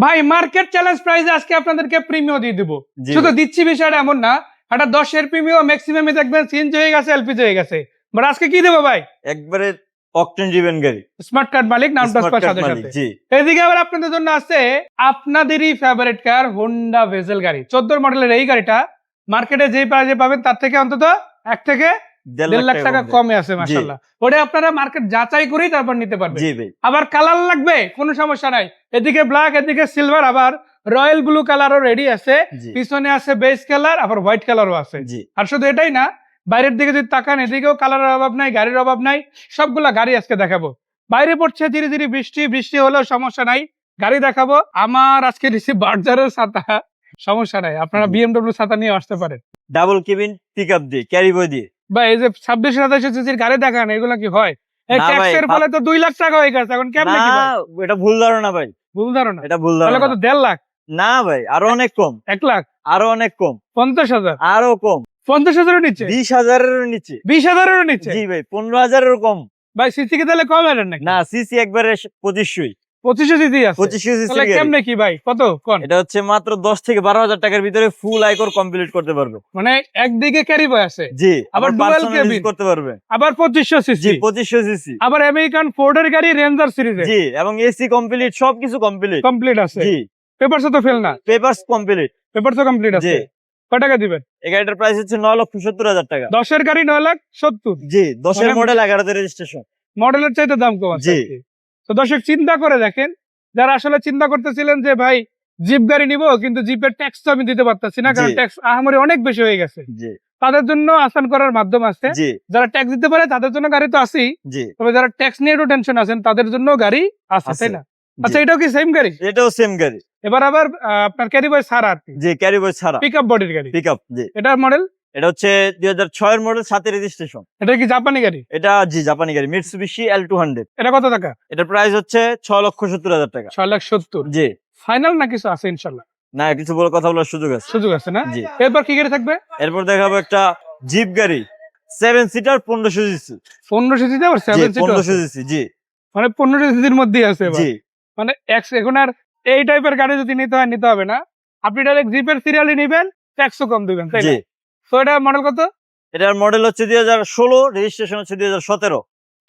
ভাই market challenge প্রাইসে আজকে আপনাদেরকে প্রিমিয়াম দিয়ে দিব। শুধু দিচ্ছি বিষয়টা এমন না, এটা 10 এর প্রিমিয়াম ম্যাক্সিমামে দেখবেন সিএনজি হয়ে গেছে, এলপিজি হয়ে গেছে। বাট আজকে কি দেব ভাই? একবারে অকটেন ড্রিভেন গাড়ি, স্মার্ট কার্ড মালিক নাম ট্রান্সফার সাথে সাথে। এদিকে আবার আপনাদের জন্য আছে আপনাদেরই ফেভারিট কার হোন্ডা ভেজেল গাড়ি। 14 মডেলের এই গাড়িটা মার্কেটে যেই প্রাইসে পাবেন তার থেকে অন্তত 1 থেকে 1.5 লাখ টাকা কমে আছে মাশাআল্লাহ। ওটা আপনারা মার্কেট যাচাই করেই তারপর নিতে পারবেন। আবার কালার লাগবে কোনো সমস্যা নাই, এদিকে ব্ল্যাক এদিকে সিলভার, আবার রয়্যাল ব্লু কালারও রেডি আছে, পিছনে আছে বেজ কালার, আবার হোয়াইট কালারও আছে। আর শুধু এটাই না, বাইরের দিকে যদি তাকান এদিকেও কালারের অভাব নাই, গাড়ির অভাব নাই, সবগুলা গাড়ি আজকে দেখাবো। বাইরে পড়ছে ধীরে ধীরে বৃষ্টি, বৃষ্টি হলেও সমস্যা নাই, গাড়ি দেখাবো। আমার আজকে রিসিভ বার্জারের ছাতা, সমস্যা নাই, আপনারা বিএমডব্লিউ ছাতা নিয়ে আসতে পারেন। ডাবল কেবিন পিকআপ দিয়ে, ক্যারি বয় দিয়ে। ভাই এই যে 26-27 সিসির গাড়ি দেখান, এগুলা কি হয়? এই ট্যাক্সের ফলে তো 2 লাখ টাকা হয়ে গেছে, এখন কেমনে কি ভাই? এটা ভুল ধারণা ভাই, ভুল ধারণা। এটা ভুল ধারণা। তাহলে কত? 1.5 লাখ? না ভাই, আরো অনেক কম। 1 লাখ? আরো অনেক কম। 50,000? আরো কম। 50,000 এর নিচে? 20,000 এর নিচে। 20,000 এর নিচে? জি ভাই, 15,000 এর কম। ভাই সিসি কি তাহলে কম এলেন নাকি? না, সিসি একবারে 2500। 2500 সিসি আছে? 2500 সিসি। তাহলে কেমনে কি ভাই, কত কোন? এটা হচ্ছে মাত্র 10 থেকে 12,000 টাকার ভিতরে ফুল আইকর কমপ্লিট করতে পারবে। মানে একদিকে ক্যারি বয় আছে, জি, আবার ডুয়াল কেবিন করতে পারবে, আবার 2500 সিসি। জি 2500 সিসি, আবার আমেরিকান ফোর্ডের গাড়ি রেঞ্জার সিরিজে। জি, এবং এসি কমপ্লিট, সবকিছু কমপ্লিট কমপ্লিট আছে। জি, পেপারস তো ফেল না? পেপারস কমপ্লিট, পেপারস তো কমপ্লিট আছে। জি। কত টাকা দিবেন? এই গাড়িটার প্রাইস হচ্ছে 9,70,000 টাকা। 10 এর গাড়ি 9,70,000? জি, 10 এর মডেল, 11 তে রেজিস্ট্রেশন। মডেলের চাইতে দাম কম আছে। জি। তো দর্শক চিন্তা করে দেখেন, যারা আসলে চিন্তা করতেছিলেন যে ভাই জিপ গাড়ি নিব কিন্তু জিপের ট্যাক্স তো আমি দিতে পারতাছি না, কারণ ট্যাক্স আহামরি অনেক বেশি হয়ে গেছে, জি, তাদের জন্য আসান করার মাধ্যম আছে। জি, যারা ট্যাক্স দিতে পারে তাদের জন্য গাড়ি তো আছেই, জি, তবে যারা ট্যাক্স নিয়ে একটু টেনশন আছেন তাদের জন্য গাড়ি আছে, তাই না? আচ্ছা, এটাও কি সেম গাড়ি? এটাও সেম গাড়ি। এবার আবার আপনার ক্যারি বয় ছাড়া আর কি? জি, ক্যারি বয় ছাড়া, পিকআপ বডির গাড়ি। পিকআপ, জি। এটার মডেল? এটা হচ্ছে 2006 এর মডেল, 7 এর রেজিস্ট্রেশন। এটা কি জাপানি গাড়ি? এটা জি জাপানি গাড়ি, মিৎসুবিশি L200। এটা কত টাকা? এটার প্রাইস হচ্ছে 6,70,000 টাকা। 6,70,000? জি। ফাইনাল না কিছু আছে ইনশাআল্লাহ? না, কিছু বলে কথা বলার সুযোগ আছে। সুযোগ আছে না? জি। এরপর কি গাড়ি থাকবে? এরপর দেখাবো একটা জিপ গাড়ি, 7 সিটার, 1500 সিসি। 1500 সিসি আবার 7 সিটার? 1500 সিসি, জি। মানে 1500 সিসির মধ্যেই আছে এবার? জি। মানে এখন আর এই টাইপের গাড়ি যদি নিতে হয় নিতে হবে না, আপনি ডাইরেক্ট জিপের সিরিয়ালি নেবেন, ট্যাক্সও কম দিবেন, তাই না? তো এটা মডেল কত? এটার মডেল হচ্ছে 2016, রেজিস্ট্রেশন হচ্ছে 2017।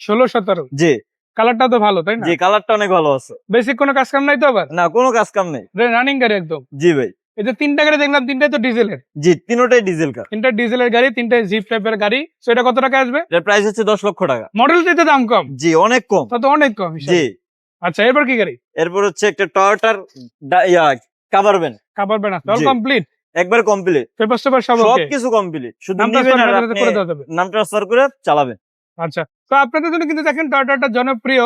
16-17? জি। কালারটা তো ভালো, তাই না? জি, কালারটা অনেক ভালো আছে। বেসিক কোনো কাজ কাম নাই তো আবার? না, কোনো কাজ কাম নেই, রানিং গাড়ি একদম। জি ভাই। এই যে 3টা গাড়ি দেখলাম, 3টাই তো ডিজেলের? জি, তিনটাই ডিজেল কার। 3টা ডিজেলের গাড়ি, 3টাই জিপ টাইপের গাড়ি। তো এটা কত টাকা আসবে? এর প্রাইস হচ্ছে 10 লক্ষ টাকা। মডেল চাইতে দাম কম? জি, অনেক কম। তা তো অনেক কম। জি। আচ্ছা, এরপর কি গাড়ি? এরপর হচ্ছে একটা টয়োটার কাভার ভ্যান। কাভার ভ্যান আছে, অল কমপ্লিট? একবার কমপ্লিট, পেপার সেপার সব ওকে? সবকিছু কমপ্লিট, শুধু নাম নিবেন আর ট্রান্সফার করে দেওয়া যাবে? নাম ট্রান্সফার করে চালাবেন। আচ্ছা, তো আপনাদের জন্য কিন্তু দেখেন টয়োটাটা জনপ্রিয়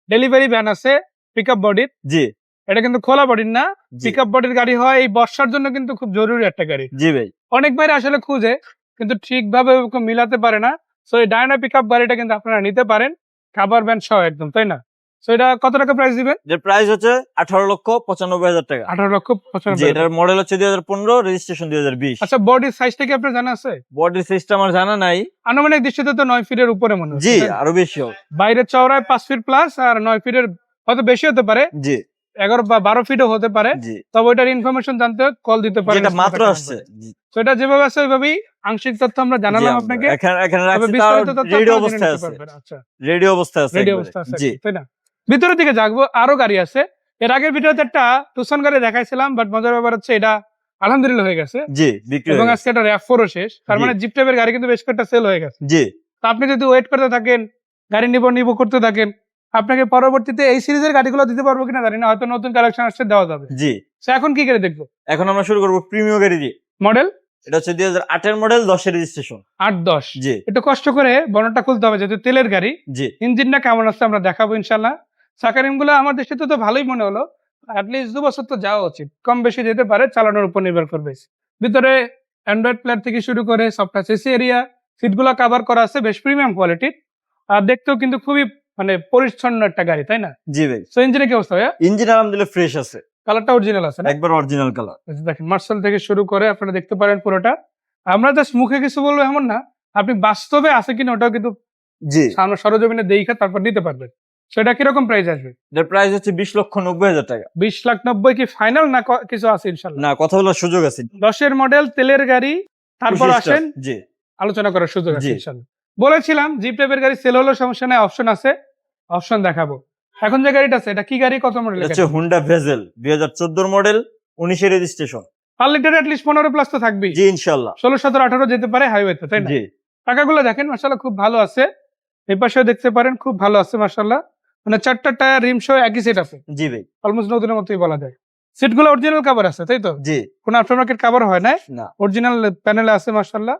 ডেলিভারি ভ্যান আছে পিকআপ বডির। জি। এটা কিন্তু খোলা বডির না, জি। পিকআপ বডির গাড়ি হয়। এই বর্ষার জন্য কিন্তু খুব জরুরি একটা গাড়ি। জি ভাই। অনেক বাইরে আসলে খুঁজে কিন্তু ঠিকভাবে ওরকম মিলাতে পারে না। সো এই ডায়না পিকআপ গাড়িটা কিন্তু আপনারা নিতে পারেন, কাভার ভ্যান সহ একদম, তাই না? সো এটা কত টাকা প্রাইস দিবেন? এর প্রাইস হচ্ছে 18,95,000 টাকা। 18,95,000? জি, এটার মডেল হচ্ছে 2015, রেজিস্ট্রেশন 2020। আচ্ছা, বডির সাইজটা কি আপনার জানা আছে? বডি সাইজটা আমার জানা নাই। আনুমানিক দৃষ্টিতে তো 9 ফিটের উপরে মনে হচ্ছে। জি, আরো বেশি হবে। বাইরের চওড়ায় 5 ফিট প্লাস, আর 9 ফিটের হয়তো বেশি হতে পারে। জি। 11 বা 12 ফিটও হতে পারে। জি। তবে ওইটার ইনফরমেশন জানতে কল দিতে পারেন। এটা মাত্র আসছে। তো এটা যেভাবে আছে ওইভাবেই আংশিক তথ্য আমরা জানালাম আপনাকে। এখানে তবে রাখছি, বিস্তারিত তথ্য রেডি আপনারা জেনে অবস্থায় নিতে আছে। পারবেন। আচ্ছা, রেডি অবস্থায় আছে। রেডি অবস্থা আছে, জি। তাই না? ভিতরের দিকে যাবো, আরো গাড়ি আছে। এর আগের ভিডিওতে একটা টুসন গাড়ি দেখাইছিলাম, বাট মজার ব্যাপার হচ্ছে এটা আলহামদুলিল্লাহ হয়ে গেছে। জি, বিক্রি এবং হয়ে গেছে। আজকে এটা RAV4 ও শেষ। তার মানে জিপ টাইপের গাড়ি কিন্তু বেশ কয়েকটা সেল হয়ে গেছে। জি। তো আপনি যদি ওয়েট করতে থাকেন, গাড়ি নিব করতে থাকেন, আপনাকে পরবর্তীতে এই সিরিজের গাড়িগুলো দিতে পারবো কিনা জানি না, হয়তো নতুন কালেকশন আসছে, দেওয়া যাবে। জি। তো এখন কি গাড়ি দেখবো? এখন আমরা শুরু করব প্রিমিয়াম গাড়ি দিয়ে। মডেল? এটা হচ্ছে 2008 এর মডেল, 10 এর রেজিস্ট্রেশন। 8-10? জি। একটু কষ্ট করে বর্ণটা খুলতে হবে যেহেতু তেলের গাড়ি। জি। ইঞ্জিনটা কেমন আছে আমরা দেখাবো ইনশাল্লাহ। সাকারিমগুলো আমার দৃষ্টিতে তো ভালোই মনে হলো। অ্যাটলিস্ট 2 বছর তো যাওয়া উচিত, কম বেশি যেতে পারে, চালানোর উপর নির্ভর করবে। ভিতরে অ্যান্ড্রয়েড প্লেয়ার থেকে শুরু করে সফটওয়্যার সিসি এরিয়া, সিটগুলো কভার করা আছে, বেশ প্রিমিয়াম কোয়ালিটির। আর দেখতেও কিন্তু খুবই মানে পরিচ্ছন্ন একটা গাড়ি, তাই না? জি ভাই। সো ইঞ্জিনের কি অবস্থা ভাইয়া? ইঞ্জিন আলহামদুলিল্লাহ ফ্রেশ আছে, কালারটা অরিজিনাল আছে না? একবার অরিজিনাল কালার। দেখেন মার্শাল থেকে শুরু করে আপনারা দেখতে পারেন পুরোটা। আমরা জাস্ট মুখে কিছু বলবো এমন না, আপনি বাস্তবে আছে কিনা ওটাও কিন্তু জি। সামনে সরজমিনে দেখে তারপর নিতে পারবেন। সেটা কিরকম প্রাইস আসবে? এটার প্রাইস হচ্ছে 20,90,000 টাকা। 20,90,000 কি ফাইনাল না কিছু আছে ইনশাল্লাহ? না, কথা বলার সুযোগ আছে। 10-এর মডেল তেলের গাড়ি, তারপর 25 আসেন জি আলোচনা করার সুযোগ আছে জি। ইনশাল্লাহ। বলেছিলাম জিপ টাইপের গাড়ি সেল হলো সমস্যা নাই, অপশন আছে, অপশন দেখাবো। এখন যে গাড়িটা আছে এটা কি গাড়ি, কত মডেল? এটা হচ্ছে হুন্ডা ভেজেল 2014 মডেল, 19 এর registration. Per litre at least 15 plus তো থাকবেই। জি ইনশাআল্লাহ। 16, 17, 18 যেতে পারে হাইওয়েতে, তাই না? জি টাকাগুলো দেখেন মাশাআল্লাহ খুব ভালো আছে। এই পাশেও দেখতে পারেন খুব ভালো আছে মাশাআল্লাহ। মানে 4টা টায়ার রিম সহ একই সেট আছে। জি ভাই। অলমোস্ট নতুনের মতোই বলা যায়। সিটগুলো অরিজিনাল কভার আছে, তাই তো? জি কোনো আফটার মার্কেট কভার হয় না, না অরিজিনাল প্যানেলে আছে মাশাআল্লাহ।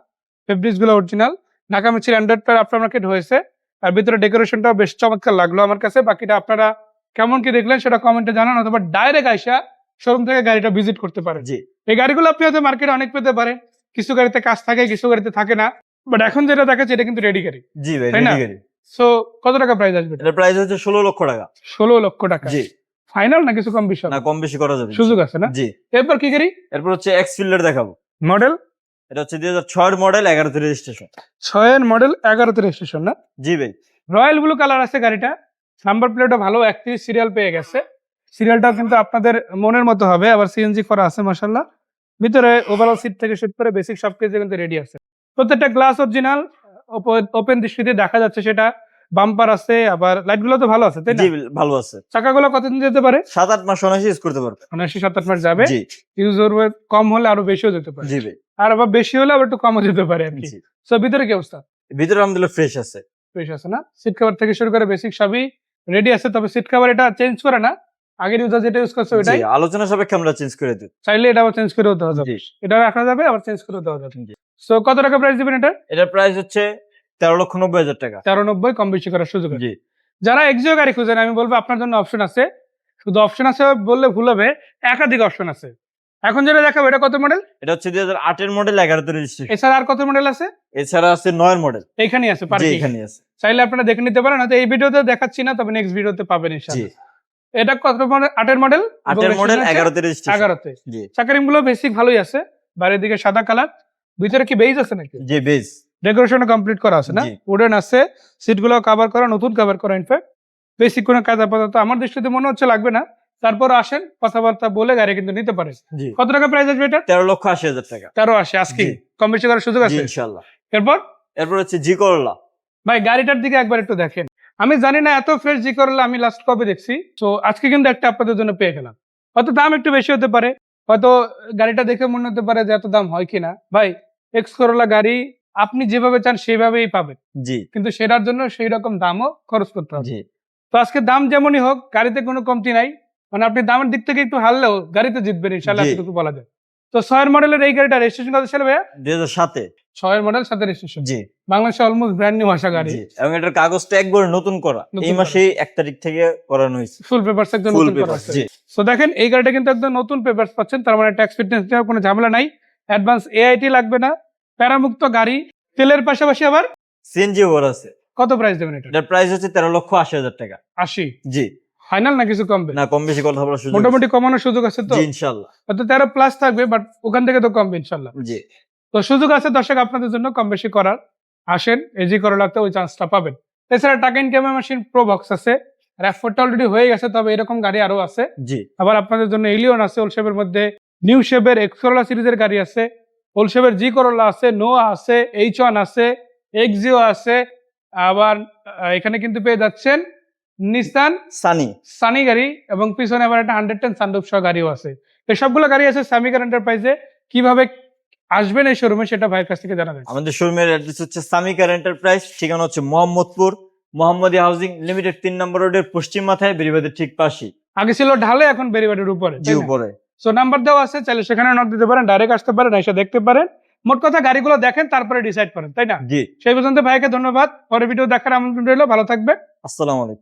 ফেব্রিক্স গুলো অরিজিনাল। ঢাকা মিছিল অ্যান্ড্রয়েড টায়ার আফটার মার্কেট হয়েছে। আর ভিতরে ডেকোরেশনটাও বেশ চমৎকার লাগলো আমার কাছে। বাকিটা আপনারা কেমন কি দেখলেন সেটা কমেন্টে জানান, অথবা ডাইরেক্ট আইসা শোরুম থেকে গাড়িটা ভিজিট করতে পারেন। জি এই গাড়িগুলো আপনি হয়তো মার্কেটে অনেক পেতে পারেন, কিছু গাড়িতে কাজ থাকে, কিছু গাড়িতে থাকে না, বাট এখন যেটা দেখাচ্ছে এটা কিন্তু রেডি গাড়ি। জি ভাই, তাই না? রেডি গাড়ি। সো কত টাকা প্রাইস আসবে? এটার প্রাইস হচ্ছে 16 লক্ষ টাকা। 16 লক্ষ টাকা। জি ফাইনাল না কিছু কম বেশি না, হবে? কম বেশি করা যাবে। সুযোগ আছে না? জি। এরপর কি গাড়ি? এরপর হচ্ছে এক্সফিল্ডার দেখাবো। মডেল এটা হচ্ছে 2006 এর মডেল, 11 তে রেজিস্ট্রেশন। 6 এর মডেল, 11 তে রেজিস্ট্রেশন না? জি ভাই। রয়্যাল ব্লু কালার আছে গাড়িটা। নাম্বার প্লেটও ভালো, 31 সিরিয়াল পেয়ে গেছে। সিরিয়ালটাও কিন্তু আপনাদের মনের মতো হবে। আবার সিএনজি করা আছে মাশাআল্লাহ। ভিতরে ওভারঅল সিট থেকে শুরু করে বেসিক সবকিছু কিন্তু রেডি আছে। প্রত্যেকটা গ্লাস অরিজিনাল, ওপেন দৃষ্টিতে দেখা যাচ্ছে সেটা। বাম্পার আছে, আবার লাইটগুলো তো ভালো আছে, তাই না? জি ভালো আছে। চাকাগুলো কতদিন যেতে পারে? 7-8 মাস অনায়াসে ইউজ করতে পারবে। 79-7 মাস যাবে। জি ইউজ করবে, কম হলে আরো বেশিও যেতে পারে। জি ভাই। আর আবার বেশি হলে আবার একটু কমও যেতে পারে আর কি। জি। সো ভিতরে কি অবস্থা? ভিতরে আলহামদুলিল্লাহ ফ্রেশ আছে। ফ্রেশ আছে না? সিট কভার থেকে শুরু করে বেসিক সবই রেডি আছে। তবে সিট কভার এটা চেঞ্জ করে না, আগের ইউজার যেটা ইউজ করছে জি, ওইটাই। আলোচনা সাপেক্ষে আমরা চেঞ্জ করে দিই। চাইলে এটা আবার চেঞ্জ করেও দেওয়া যাবে। জি এটা রাখা যাবে, আবার চেঞ্জ করেও দেওয়া যাবে। জি। সো কত টাকা প্রাইস দিবেন এটা? এটার প্রাইস হচ্ছে 13,90,000 টাকা। 13,90, কম বেশি করার সুযোগ আছে। জি যারা এক্সিও গাড়ি খুঁজেন আমি বলবো আপনার জন্য অপশন আছে। শুধু অপশন আছে বললে ভুল হবে, একাধিক অপশন আছে। এখন যেটা দেখাবো এটা কত মডেল? এটা হচ্ছে 2008 এর মডেল, 11 তে রেজিস্ট্রেশন। এছাড়া আর কত মডেল আছে? এছাড়া আছে 9 এর মডেল। এইখানেই আছে জি পার্কিং। এখানে আছে। চাইলে আপনারা দেখে নিতে পারেন, হয়তো এই ভিডিওতে দেখাচ্ছি না, তবে নেক্সট ভিডিওতে পাবেন জি ইনশাআল্লাহ। এটা কত মডেল? 8 এর মডেল। 8 এর মডেল, 11 তে রেজিস্ট্রেশন। 11 তে। জি চাকারিম গুলো বেসিক ভালোই আছে। বাইরের দিকে সাদা কালার, ভিতরে কি বেজ আছে নাকি? জি বেস। ডেকোরেশন কমপ্লিট করা আছে না? জি। উডেন আছে, সিট গুলো কভার করা, নতুন কভার করা। ইনফ্যাক্ট বেসিক কোনো কাজ আপাতত আমার দৃষ্টিতে মনে হচ্ছে লাগবে না। তারপর আসেন, কথাবার্তা বলে গাড়ি কিন্তু নিতে পারে। জি কত টাকা প্রাইস আসবে এটা? 13,80,000 টাকা। 13,80 আজকে। জি। কম বেশি করার সুযোগ জি আছে? ইনশাআল্লাহ। এরপর এরপর হচ্ছে জি করলা। ভাই গাড়িটার দিকে একবার একটু দেখেন। আমি জানি না এত ফ্রেশ জি করলে আমি লাস্ট কবে দেখছি। তো আজকে কিন্তু একটা আপনাদের জন্য পেয়ে গেলাম। হয়তো দাম একটু বেশি হতে পারে, হয়তো গাড়িটা দেখে মনে হতে পারে যে এত দাম হয় কিনা। ভাই এক্স করোলা গাড়ি আপনি যেভাবে চান সেভাবেই পাবেন, জি কিন্তু সেটার জন্য সেই রকম দামও খরচ করতে হবে। জি তো আজকে দাম যেমনই হোক গাড়িতে কোনো কমতি নাই। মানে আপনি দামের দিক থেকে একটু হারলেও গাড়িতে জিতবেন ইনশাআল্লাহ, জি। এতটুকু বলা যায়। তো 6 এর মডেলের এই গাড়িটা রেজিস্ট্রেশন কত ছিল ভাইয়া? 2007 এ। 6 এর মডেল, 7 রেজিস্ট্রেশন। জি বাংলাদেশে অলমোস্ট ব্র্যান্ড নিউ আসা গাড়ি। জি। এবং এটার কাগজটা একবার নতুন করা, নতুন এই করা। মাসে 1 তারিখ থেকে করানো হয়েছে। ফুল পেপারস একদম ফুল নতুন করা পেপার। আছে। জি সো দেখেন এই গাড়িটা কিন্তু একদম নতুন পেপারস পাচ্ছেন, তার মানে ট্যাক্স ফিটনেস নিয়ে কোনো ঝামেলা নাই। অ্যাডভান্স এআইটি লাগবে না, প্যারামুক্ত গাড়ি। তেলের পাশাপাশি আবার সিএনজি ওর আছে। কত প্রাইস দেবেন এটা? এটার প্রাইস হচ্ছে 13,80,000 টাকা। 80 জি ফাইনাল না কিছু কমবে? না, কম বেশি কথা বলার সুযোগ আছে। মোটামুটি কমানোর সুযোগ আছে তো? জি ইনশাআল্লাহ। হয়তো 13 প্লাস থাকবে, বাট ওখান থেকে তো কমবে ইনশাআল্লাহ। জি তো সুযোগ আছে দর্শক আপনাদের জন্য কম বেশি করার। আসেন এজি করা লাগতে ওই চান্সটা পাবেন। এছাড়া টাকা ইনকামের মেশিন প্রো বক্স আছে, র্যাফোর্ডটা অলরেডি হয়ে গেছে, তবে এরকম গাড়ি আরো আছে। জি আবার আপনাদের জন্য এলিয়ন আছে, ওল্ড শেপের মধ্যে নিউ শেপের এক্স করোলা সিরিজের গাড়ি আছে, ওল্ড শেপের জি করোলা আছে, নোয়া আছে, H1 আছে, এক্সিও আছে। আবার এখানে কিন্তু পেয়ে যাচ্ছেন নিসান সানি। সানি গাড়ি, এবং পিছনে আবার একটা 110 সানরুফ সহ গাড়িও আছে। এই সবগুলো গাড়ি আছে সামিকার এন্টারপ্রাইজে। কিভাবে আসবেন এই শোরুমে সেটা ভাইয়ের কাছ থেকে জানাবেন। আমাদের শোরুমের অ্যাড্রেস হচ্ছে সামিকার এন্টারপ্রাইজ, ঠিকানা হচ্ছে মোহাম্মদপুর মোহাম্মদী হাউজিং লিমিটেড 3 নম্বর রোডের পশ্চিম মাথায়, বেরিবাদের ঠিক পাশে। আগে ছিল ঢালে, এখন বেরিবাড়ির উপরে। জি উপরে। সো নাম্বার দেওয়া আছে, চাইলে সেখানে নক দিতে পারেন, ডাইরেক্ট আসতে পারেন, এসে দেখতে পারেন। মোট কথা গাড়িগুলো দেখেন তারপরে ডিসাইড করেন, তাই না? জি সেই পর্যন্ত ভাইকে ধন্যবাদ। পরে ভিডিও দেখার আমন্ত্রণ রইল। ভালো থাকবে। আসসালামু আলাইকুম।